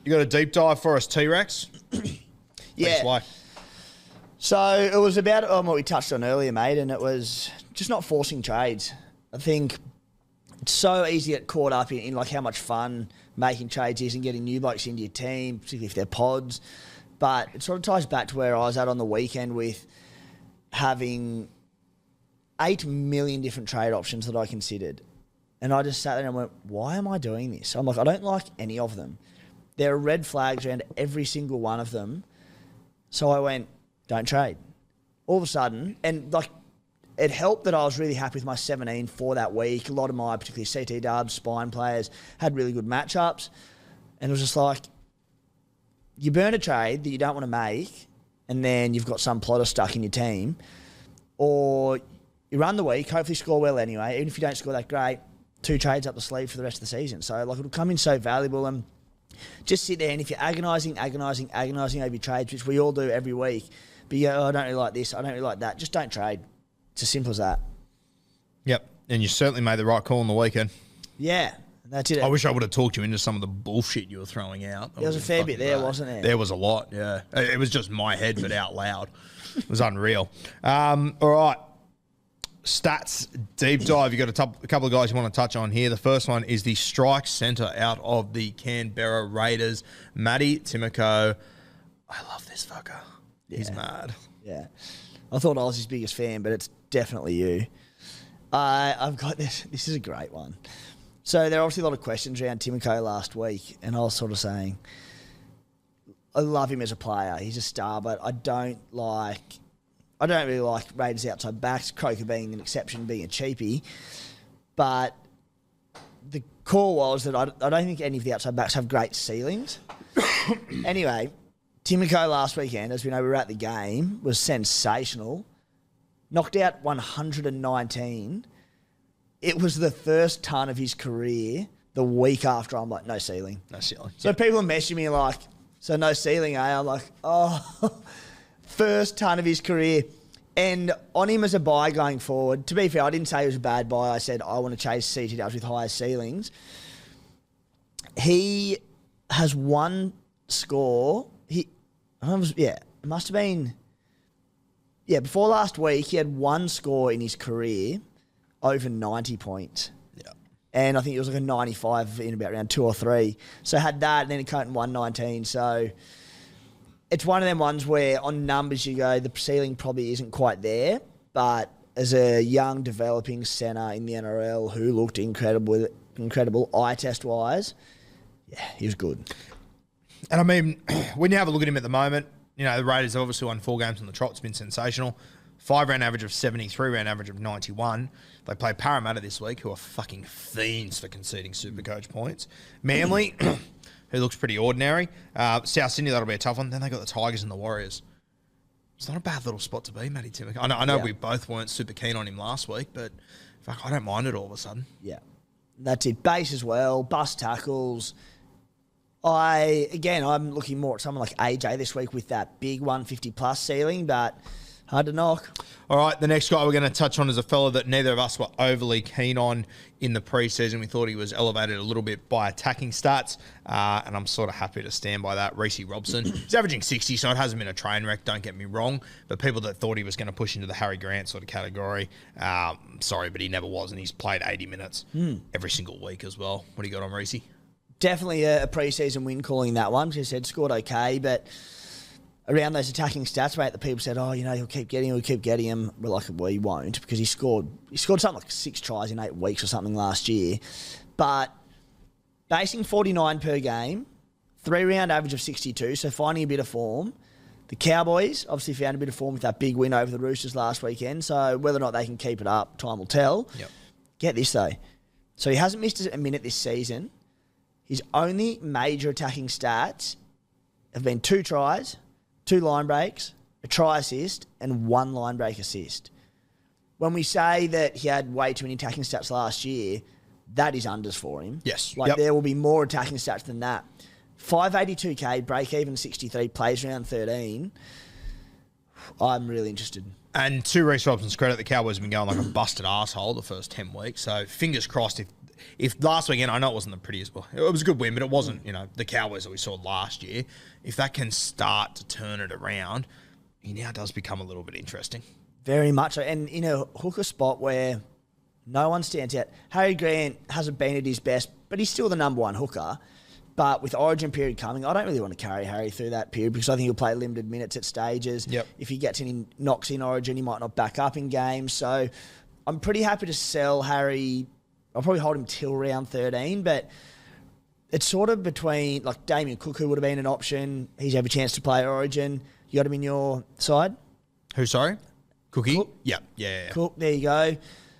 You got a deep dive for us, T-Rex? Yeah. So it was about what we touched on earlier, mate, and it was just not forcing trades. I think it's so easy to get caught up in like how much fun making trades is and getting new blokes into your team, particularly if they're pods. But it sort of ties back to where I was at on the weekend with having 8 million different trade options that I considered. And I just sat there and went, why am I doing this? I'm like, I don't like any of them. There are red flags around every single one of them. So I went, don't trade. All of a sudden, and like, it helped that I was really happy with my 17 for that week. A lot of my, particularly CT dubs, spine players, had really good matchups. And it was just like, you burn a trade that you don't want to make, and then you've got some plotter stuck in your team. Or you run the week, hopefully score well anyway. Even if you don't score that great, 2 trades up the sleeve for the rest of the season. So like, it'll come in so valuable, and just sit there, and if you're agonising over your trades, which we all do every week, but you go, oh, I don't really like this, I don't really like that, just don't trade. It's as simple as that. Yep, and you certainly made the right call on the weekend. Yeah, that's it. I wish I would have talked you into some of the bullshit you were throwing out. There was a fair bit there, wasn't there? There was a lot, yeah. It was just my head, but out loud. It was unreal. All right. Stats deep dive. You got a couple of guys you want to touch on here. The first one is the strike centre out of the Canberra Raiders, Matty Timoko. I love this fucker. Yeah. He's mad. Yeah. I thought I was his biggest fan, but it's definitely you. I've got this. This is a great one. So there are obviously a lot of questions around Timoko last week, and I was sort of saying, I love him as a player. He's a star, but I don't really like Raiders outside backs, Croker being an exception, being a cheapie. But the call was that I don't think any of the outside backs have great ceilings. Anyway, Timoko last weekend, as we know, we were at the game, was sensational. Knocked out 119. It was the first ton of his career the week after. I'm like, no ceiling. No ceiling. So people are messaging me like, so no ceiling, eh? I'm like, oh... First ton of his career. And on him as a buy going forward, to be fair, I didn't say he was a bad buy. I said I want to chase CTWs with higher ceilings. He has one score. It must have been... Yeah, before last week, he had one score in his career over 90 points. Yeah. And I think it was like a 95 in about round 2 or 3. So had that, and then he cut in 119. So... It's one of them ones where on numbers you go, the ceiling probably isn't quite there, but as a young developing centre in the NRL who looked incredible eye test wise, yeah, he was good. And I mean, when you have a look at him at the moment, you know, the Raiders have obviously won 4 games on the trot. It's been sensational. 5-round average of 70, 3-round average of 91. They play Parramatta this week, who are fucking fiends for conceding Supercoach points. Manly... who looks pretty ordinary. South Sydney, that'll be a tough one. Then they got the Tigers and the Warriors. It's not a bad little spot to be, Matty Timoko. I know we both weren't super keen on him last week, but fuck, I don't mind it all of a sudden. Yeah. That's it. Base as well, bust tackles. I'm looking more at someone like AJ this week with that big 150-plus ceiling, but hard to knock. All right, the next guy we're going to touch on is a fella that neither of us were overly keen on in the preseason. We thought he was elevated a little bit by attacking stats, and I'm sort of happy to stand by that. Reece Robson. He's averaging 60, so it hasn't been a train wreck, don't get me wrong, but people that thought he was going to push into the Harry Grant sort of category, sorry, but he never was, and he's played 80 minutes every single week as well. What do you got on Reece? Definitely a preseason win calling that one. She said scored okay, but... around those attacking stats, mate, the people said, oh, you know, he'll keep getting him. We're like, well, he won't, because he scored something like 6 tries in 8 weeks or something last year. But basing 49 per game, 3-round average of 62, so finding a bit of form. The Cowboys obviously found a bit of form with that big win over the Roosters last weekend, so whether or not they can keep it up, time will tell. Yep. Get this, though. So he hasn't missed a minute this season. His only major attacking stats have been 2 tries, 2 line breaks, a try assist, and 1 line break assist. When we say that he had way too many attacking stats last year, that is unders for him. Yes. There will be more attacking stats than that. 582k, break even 63, plays round 13. I'm really interested. And to Reece Robson's credit, the Cowboys have been going like a busted asshole the first 10 weeks. So fingers crossed if last weekend, I know it wasn't the prettiest, well, it was a good win, but it wasn't, the Cowboys that we saw last year. If that can start to turn it around, he now does become a little bit interesting. Very much so. And in a hooker spot where no one stands out. Harry Grant hasn't been at his best, but he's still the number one hooker. But with Origin period coming, I don't really want to carry Harry through that period because I think he'll play limited minutes at stages. Yep. If he gets in, knocks in Origin, he might not back up in games. So I'm pretty happy to sell Harry. I'll probably hold him till round 13, but it's sort of between, like Damien Cook, who would have been an option. He's had a chance to play Origin. You got him in your side? Who, sorry? Cookie? Cook. Yep. Yeah. Cook, there you go.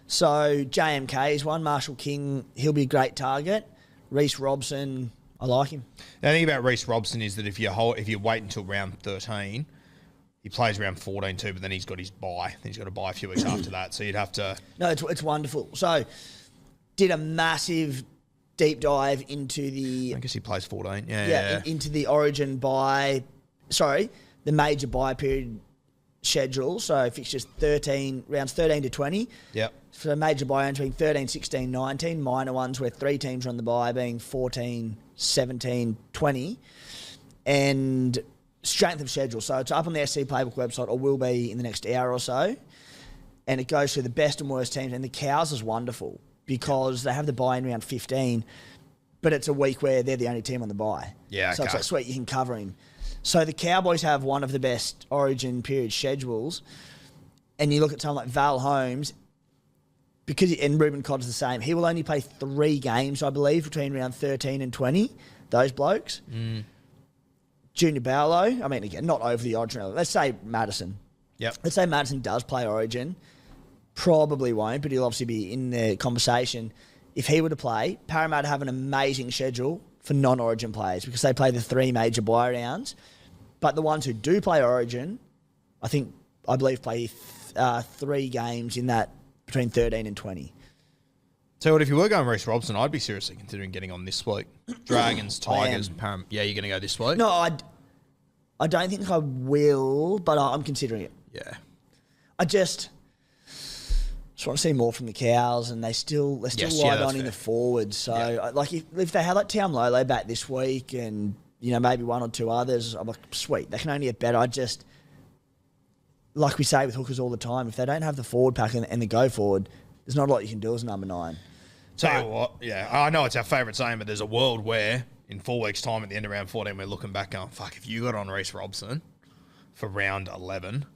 So JMK is one. Marshall King, he'll be a great target. Reece Robson, I like him. The thing about Reece Robson is that if you wait until round 13, he plays round 14 too, but then he's got his bye. Then he's got to bye a few weeks after that. So you'd have to... No, it's wonderful. So did a massive deep dive into the... I guess he plays 14. Yeah. Into the Origin bye... Sorry, the major bye period schedule. So fixtures rounds 13 to 20. Yep. So major bye rounds between 13, 16, 19. Minor ones where 3 teams are on the bye being 14, 17, 20. And strength of schedule. So it's up on the SC Playbook website, or will be in the next hour or so. And it goes through the best and worst teams. And the Cows is wonderful because they have the bye in round 15, but it's a week where they're the only team on the bye. Yeah, so it's like, sweet, you can cover him. So the Cowboys have one of the best Origin period schedules. And you look at someone like Val Holmes, and Ruben Codd's the same. He will only play 3 games, I believe, between round 13 and 20, those blokes. Junior Barlow, I mean, again, not over the Origin. Let's say Madison. Yep. Let's say Madison does play Origin. Probably won't, but he'll obviously be in the conversation. If he were to play, Parramatta have an amazing schedule for non-Origin players because they play the 3 major bye rounds. But the ones who do play Origin, I believe, play 3 games in that between 13 and 20. So what if you were going Reece Robson, I'd be seriously considering getting on this week. Dragons, Tigers, Param. Yeah, you're going to go this week? No, I don't think I will, but I'm considering it. Yeah. I just want to see more from the Cows, and they're still light on in the forwards. So, like, if they had like Taumlolo back this week, and maybe 1 or 2 others, I'm like, sweet. They can only get better. I just, like we say with hookers all the time, if they don't have the forward pack and the go forward, there's not a lot you can do as number 9. Tell you what, I know it's our favourite saying, but there's a world where in 4 weeks' time at the end of round 14, we're looking back going, fuck, if you got on Reece Robson for round 11,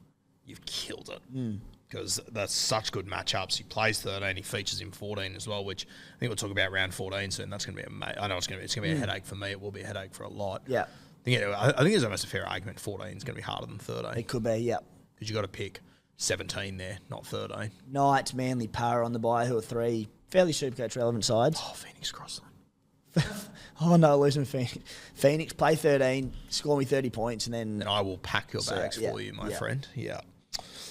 you've killed it. Because that's such good matchups. He plays 13, he features in 14 as well, which I think we'll talk about round 14 soon. That's going to be I know it's going to be a headache for me. It will be a headache for a lot. Yeah. I think there's almost a fair argument 14 is going to be harder than 13. It could be, yeah. Because you've got to pick 17 there, not 13. Knights, Manly, Para on the bye, who are 3 fairly Supercoach relevant sides. Oh, Phoenix Crossland. Oh, no, losing Phoenix. Phoenix, play 13, score me 30 points, and then... And I will pack your bags for you, my friend. Yeah.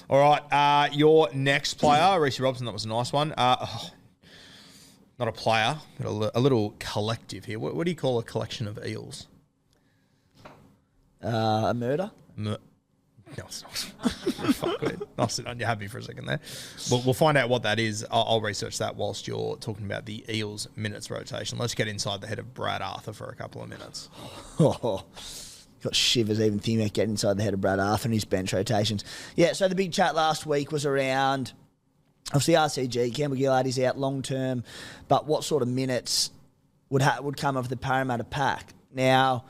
All right, your next player, Reece Robson, that was a nice one. Not a player, but a little collective here. What do you call a collection of eels? A murder? No, it's not. Fuck it. I'll sit on you happy for a second there. We'll find out what that is. I'll research that whilst you're talking about the Eels minutes rotation. Let's get inside the head of Brad Arthur for a couple of minutes. Got shivers even thinking about getting inside the head of Brad Arthur and his bench rotations. Yeah, so the big chat last week was around, obviously RCG, Campbell Gillard is out long term, but what sort of minutes would come of the Parramatta pack? Now,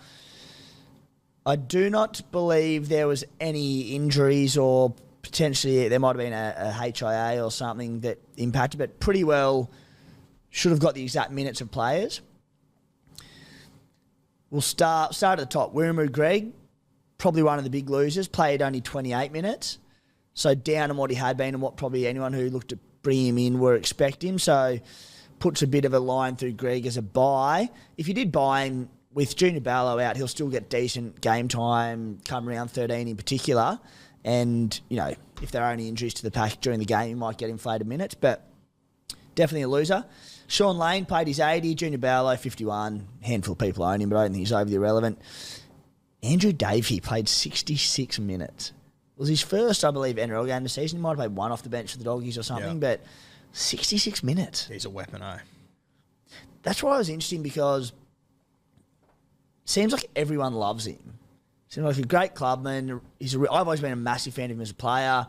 I do not believe there was any injuries or potentially there might have been a HIA or something that impacted, but pretty well should have got the exact minutes of players. We'll start at the top. Wiremu Greg, probably one of the big losers, played only 28 minutes. So down on what he had been and what probably anyone who looked to bring him in were expecting. So puts a bit of a line through Greg as a buy. If you did buy him with Junior Barlow out, he'll still get decent game time come round 13 in particular. And, if there are any injuries to the pack during the game, you might get inflated minutes. But definitely a loser. Sean Lane paid his 80, Junior Barlow 51. Handful of people own him, but I don't think he's over the irrelevant. Andrew Davey played 66 minutes. It was his first, I believe, NRL game of the season. He might have played 1 off the bench for the Doggies or something, but 66 minutes. He's a weapon, eh? that's why it was interesting because it seems like everyone loves him. Seems like a great clubman. I've always been a massive fan of him as a player.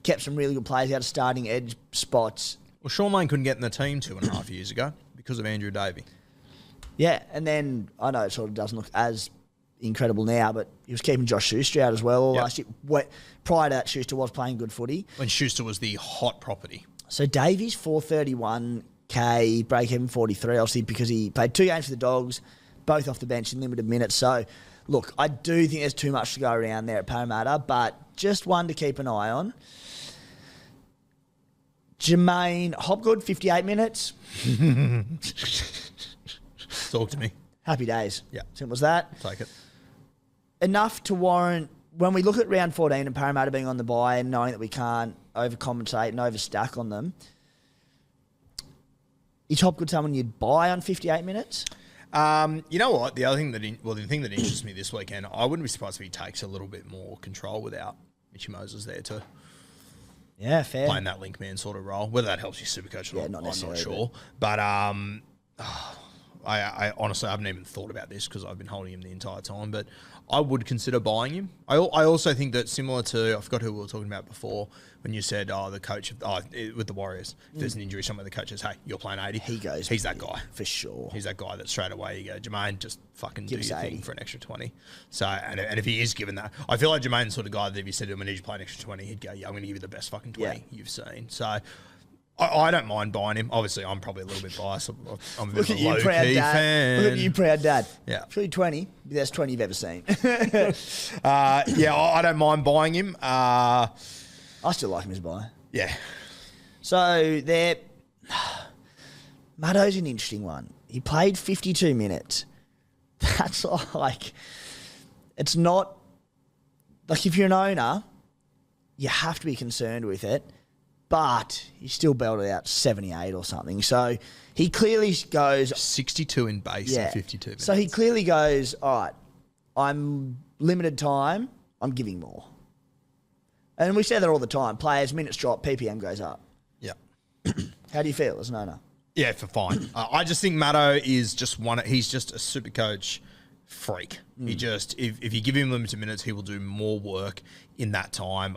Kept some really good players out of starting edge spots. Well, Sean Lane couldn't get in the team 2.5 years ago because of Andrew Davey. Yeah, and then I know it sort of doesn't look as incredible now, but he was keeping Josh Schuster out as well last year. Prior to that, Schuster was playing good footy. When Schuster was the hot property. So Davies, 431k, break-even 43, obviously, because he played 2 games for the Dogs, both off the bench in limited minutes. So, look, I do think there's too much to go around there at Parramatta, but just one to keep an eye on. Jermaine Hopgood, 58 minutes. Talk to me. Happy days. Yeah. Simple as that. Take it. Enough to warrant, when we look at round 14 and Parramatta being on the bye and knowing that we can't overcompensate and overstack on them, is Hopgood someone you'd buy on 58 minutes? You know what? The thing that interests me this weekend, I wouldn't be surprised if he takes a little bit more control without Mitchy Moses there too. Yeah, fair. Playing that link man sort of role. Whether that helps you Supercoach or not, I'm not sure. But I honestly haven't even thought about this because I've been holding him the entire time. But I would consider buying him. I also think that similar to, I forgot who we were talking about before, when you said, the coach, with the Warriors, if there's an injury somewhere, the coach says, hey, you're playing 80. He goes. He's that guy. For sure. He's that guy that straight away you go, Jermaine, just fucking do your 80. thing for an extra 20. So, and if he is given that, I feel like Jermaine's the sort of guy that if you said to him, I need you to play an extra 20, he'd go, yeah, I'm going to give you the best fucking 20 you've seen. So, I don't mind buying him. Obviously, I'm probably a little bit biased. I'm a bit of a low-key fan. Look at you, proud dad. Yeah. Surely 20, the best 20 you've ever seen. I don't mind buying him. I still like him as a buy. Yeah. So, Maddo's an interesting one. He played 52 minutes. That's like, it's not, like if you're an owner, you have to be concerned with it. But he still belted out 78 or something. So he clearly goes 62 in base and 52 minutes. So he clearly goes, all right, I'm limited time, I'm giving more. And we say that all the time. Players, minutes drop, PPM goes up. Yeah. How do you feel as an owner? Yeah, for fine. I just think Maddo is just he's just a Supercoach freak. He just, if you give him limited minutes, he will do more work in that time.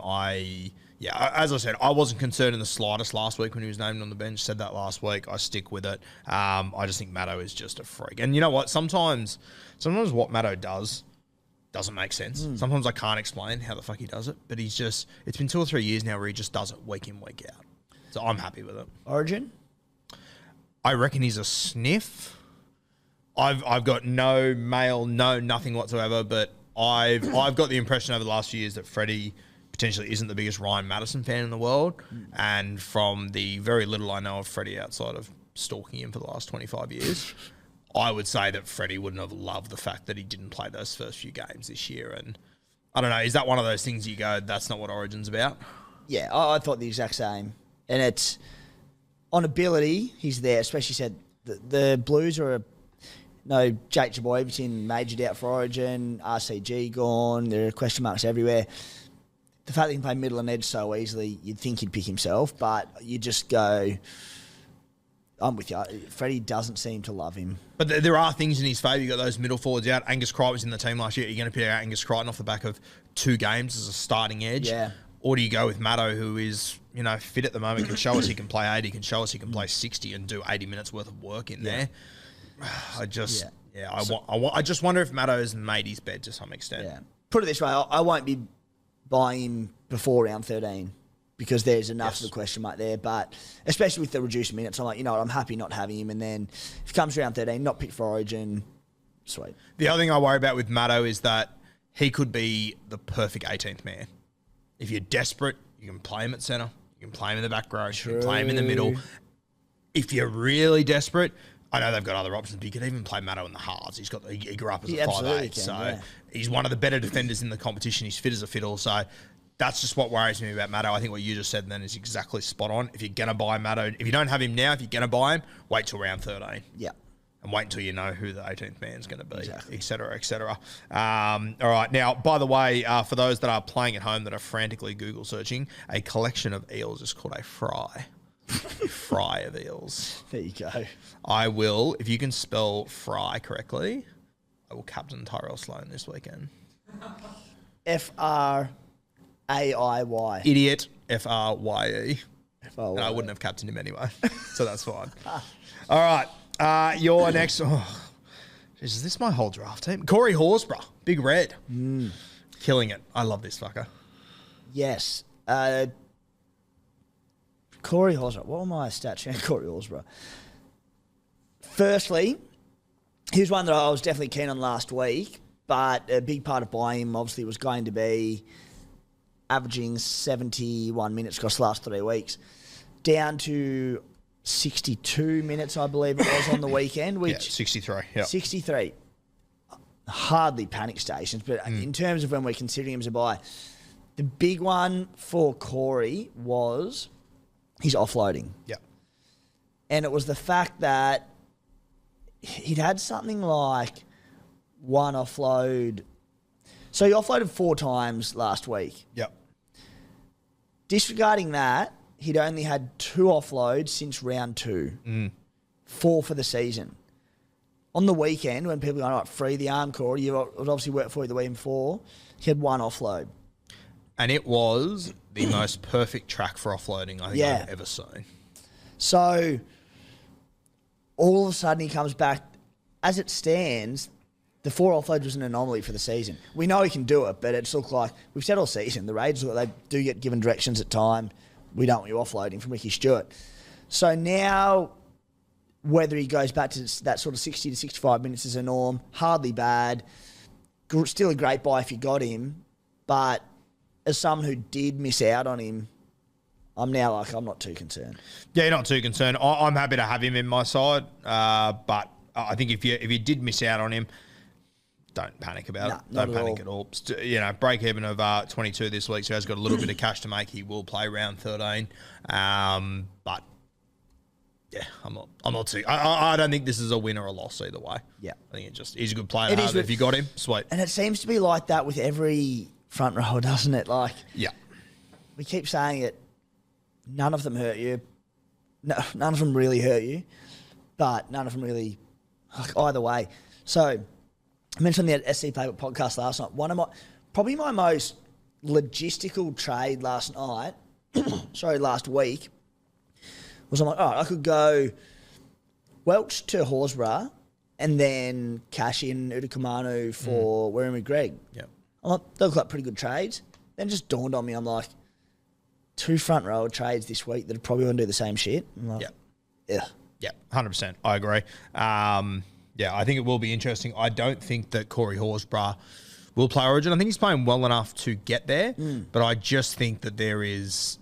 As I said, I wasn't concerned in the slightest last week when he was named on the bench. Said that last week. I stick with it. I just think Maddo is just a freak. And you know what? Sometimes what Maddo does doesn't make sense. Sometimes I can't explain how the fuck he does it. But it's been 2 or 3 years now where he just does it week in, week out. So I'm happy with it. Origin? I reckon he's a sniff. I've got no mail, nothing whatsoever. But I've got the impression over the last few years that Freddie potentially isn't the biggest Ryan Madison fan in the world. And from the very little I know of Freddie outside of stalking him for the last 25 years, I would say that Freddie wouldn't have loved the fact that he didn't play those first few games this year. And I don't know, is that one of those things you go, that's not what Origin's about? Yeah, I thought the exact same. And it's, on ability, he's there, especially said the Blues are Jake Chaboyevicin majored out for Origin, RCG gone, there are question marks everywhere. The fact that he can play middle and edge so easily, you'd think he'd pick himself, but you just go, I'm with you. Freddie doesn't seem to love him. But there are things in his favour. You got those middle forwards out. Angus Crichton was in the team last year. Are you going to pick out Angus Crichton off the back of 2 games as a starting edge? Yeah. Or do you go with Maddo, who is, fit at the moment, can show us he can play 80, can show us he can play 60 and do 80 minutes worth of work in there? I just wonder if Maddo has made his bed to some extent. Yeah. Put it this way, I won't be buying him before round 13 because there's enough of a question mark there. But especially with the reduced minutes, I'm like, I'm happy not having him. And then if it comes round 13, not picked for Origin, sweet. The other thing I worry about with Maddo is that he could be the perfect 18th man. If you're desperate, you can play him at centre. You can play him in the back row. You can play him in the middle. If you're really desperate, I know they've got other options, but you could even play Maddo in the halves. He grew up as a 5'8", he's one of the better defenders in the competition. He's fit as a fiddle, so that's just what worries me about Maddo. I think what you just said then is exactly spot on. If you're going to buy Maddo, if you don't have him now, if you're going to buy him, wait till round 13. Yeah. And wait until you know who the 18th man's going to be, exactly. et cetera, et cetera. All right. Now, by the way, for those that are playing at home that are frantically Google searching, a collection of eels is called a fry. Fry of Eels. There you go. I will, if you can spell Fry correctly, I will captain Tyrell Sloan this weekend. Fraiy. Idiot. Frye. Oh, and I wouldn't have captained him anyway, so that's fine. All right, your next. Oh, geez, is this my whole draft team? Corey Horsburgh, Big Red, killing it. I love this fucker. Yes, Corey Horsburgh. What were my stats around Corey Horsburgh? Firstly, here's one that I was definitely keen on last week, but a big part of buying him obviously was going to be averaging 71 minutes across the last 3 weeks, down to 62 minutes, I believe it was on the weekend. Which 63. Yeah, 63. Hardly panic stations, but in terms of when we're considering him as a buy, the big one for Corey was his offloading. Yeah, and it was the fact that he'd had something like one offload. So he offloaded 4 times last week. Yep. Disregarding that, he'd only had 2 offloads since round 2. 4 for the season. On the weekend, when people go, all right, free the arm, Corey, you would obviously work for you the week before, he had 1 offload. And it was the most perfect track for offloading I think I've ever seen. So all of a sudden he comes back. As it stands, the 4 offloads was an anomaly for the season. We know he can do it, but it's looked like, we've said all season, the Raiders, they do get given directions at time. We don't want you offloading from Ricky Stewart. So now, whether he goes back to that sort of 60 to 65 minutes is a norm, hardly bad. Still a great buy if you got him, but as someone who did miss out on him, I'm not too concerned. Yeah, you're not too concerned. I'm happy to have him in my side, but I think if you did miss out on him, don't panic about it. Don't panic at all. Break even of 22 this week, so he has got a little bit of cash to make. He will play round 13, but yeah, I'm not too. I don't think this is a win or a loss either way. Yeah, I think he's a good player. If you got him, sweet. And it seems to be like that with every front row, doesn't it? Like, yeah, we keep saying it. None of them hurt you. No, none of them really hurt you, but none of them really either way. So I mentioned the SC Playbook podcast last night. Probably my most logistical trade last week, was I'm like, all right, I could go Welch to Horsburgh and then cash in Udakamanu for Werribee Greg. Yeah. I'm like, they look like pretty good trades. Then it just dawned on me, I'm like, 2 front row trades this week that probably wouldn't do the same shit. I'm like, yeah. Yeah, 100%. I agree. I think it will be interesting. I don't think that Corey Horsburgh will play Origin. I think he's playing well enough to get there, but I just think that there's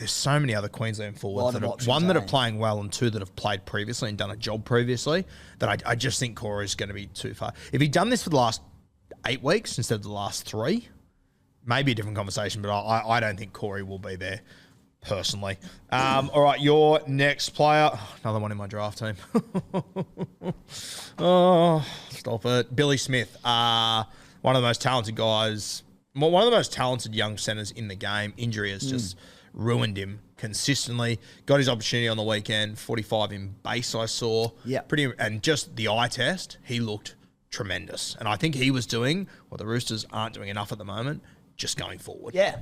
so many other Queensland forwards that are playing well and 2 that have played previously and done a job previously, that I just think Corey's going to be too far. If he'd done this for the last 8 weeks instead of the last 3, maybe a different conversation, but I don't think Corey will be there personally. All right, your next player. Another one in my draft team. Oh, stop it. Billy Smith. One of the most talented guys. One of the most talented young centres in the game. Injury has just ruined him consistently. Got his opportunity on the weekend. 45 in base I saw. Yeah. And just the eye test, he looked tremendous. And I think he was doing what the Roosters aren't doing enough at the moment, just going forward. Yeah.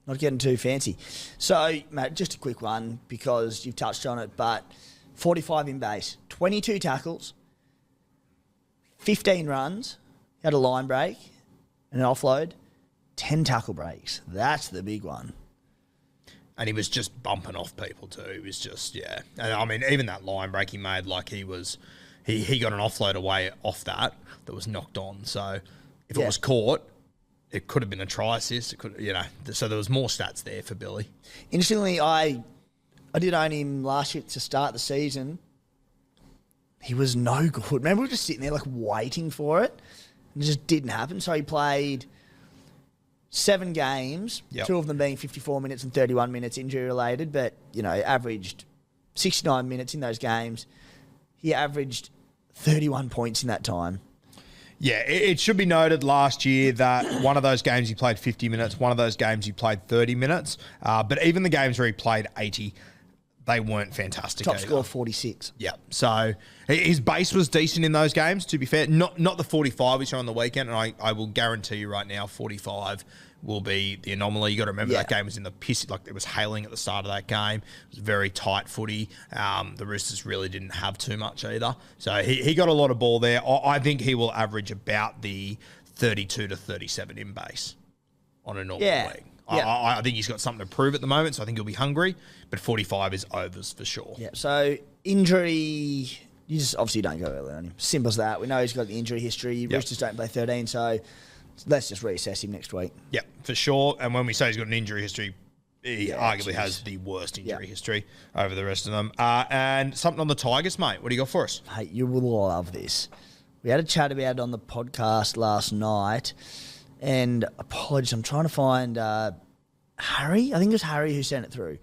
Not getting too fancy. So, mate, just a quick one because you've touched on it, but 45 in base, 22 tackles, 15 runs, had a line break and an offload, 10 tackle breaks. That's the big one. And he was just bumping off people too. He was just, yeah. And I mean, even that line break he made, like he got an offload away off that was knocked on. So if it was caught, it could have been a try assist. It could, so there was more stats there for Billy. Interestingly, I did own him last year to start the season. He was no good. Remember, we were just sitting there like waiting for it. And it just didn't happen. So he played 7 games, 2 of them being 54 minutes and 31 minutes injury related, but, averaged 69 minutes in those games. He averaged 31 points in that time. Yeah, it should be noted last year that one of those games he played 50 minutes, one of those games he played 30 minutes. But even the games where he played 80, they weren't fantastic. Top either. score 46. Yeah. So his base was decent in those games, to be fair. Not the 45 we saw on the weekend, and I will guarantee you right now 45 will be the anomaly. You got to remember that game was in the piss. Like, it was hailing at the start of that game. It was very tight footy. The Roosters really didn't have too much either. So he got a lot of ball there. I think he will average about the 32 to 37 in base on a normal week. Yeah. I think he's got something to prove at the moment, so I think he'll be hungry. But 45 is overs for sure. Yeah. So injury, you just obviously don't go early on him. Simple as that. We know he's got the injury history. Roosters don't play 13, so let's just reassess him next week. Yeah, for sure. And when we say he's got an injury history, he arguably has the worst injury history over the rest of them. And something on the Tigers, mate. What do you got for us? Hey, you will love this. We had a chat about it on the podcast last night. And apologies, I'm trying to find Harry. I think it was Harry who sent it through.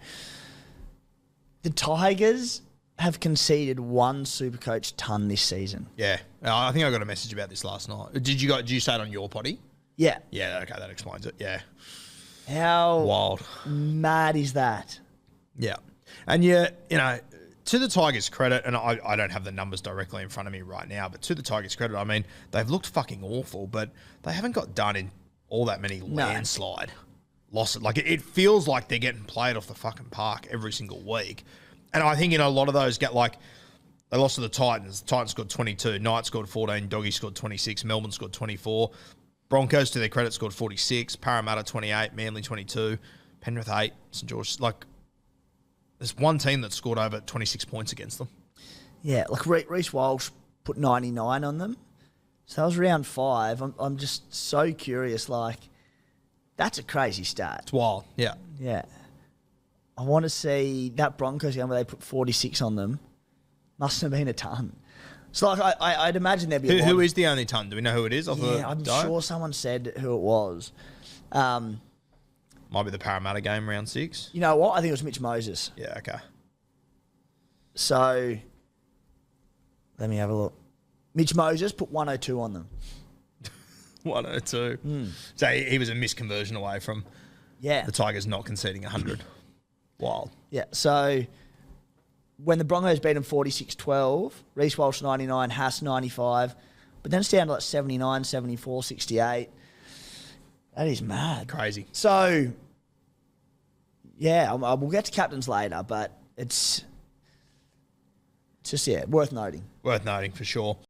The Tigers have conceded 1 Supercoach ton this season. Yeah. I think I got a message about this last night. Did you say it on your potty? Yeah. Yeah, okay, that explains it. Yeah. How wild mad is that? Yeah. And you know, to the Tigers' credit, and I don't have the numbers directly in front of me right now, but to the Tigers' credit, I mean, they've looked fucking awful, but they haven't got done in all that many landslide losses. Like, it feels like they're getting played off the fucking park every single week. And I think in a lot of those, they lost to the Titans. The Titans scored 22. Knights scored 14. Doggies scored 26. Melbourne scored 24. Broncos, to their credit, scored 46. Parramatta, 28. Manly, 22. Penrith, 8. St George, there's one team that scored over 26 points against them. Yeah, Reece Walsh put 99 on them. So that was round 5. I'm just so curious, that's a crazy stat. It's wild, yeah. Yeah. I want to see that Broncos game where they put 46 on them. Must have been a ton. So, I'd imagine there'd be Who is the only ton? Do we know who it is? I'm sure someone said who it was. Might be the Parramatta game, round 6. You know what? I think it was Mitch Moses. Yeah, okay. So, let me have a look. Mitch Moses put 102 on them. 102. So he was a misconversion away from the Tigers not conceding 100. Wild. Yeah, so when the Broncos beat them 46-12, Reece Walsh 99, Haas 95, but then it's down to 79, 74, 68. That is mad. Crazy. So, yeah, we'll get to captains later, but it's just, worth noting. Worth noting for sure.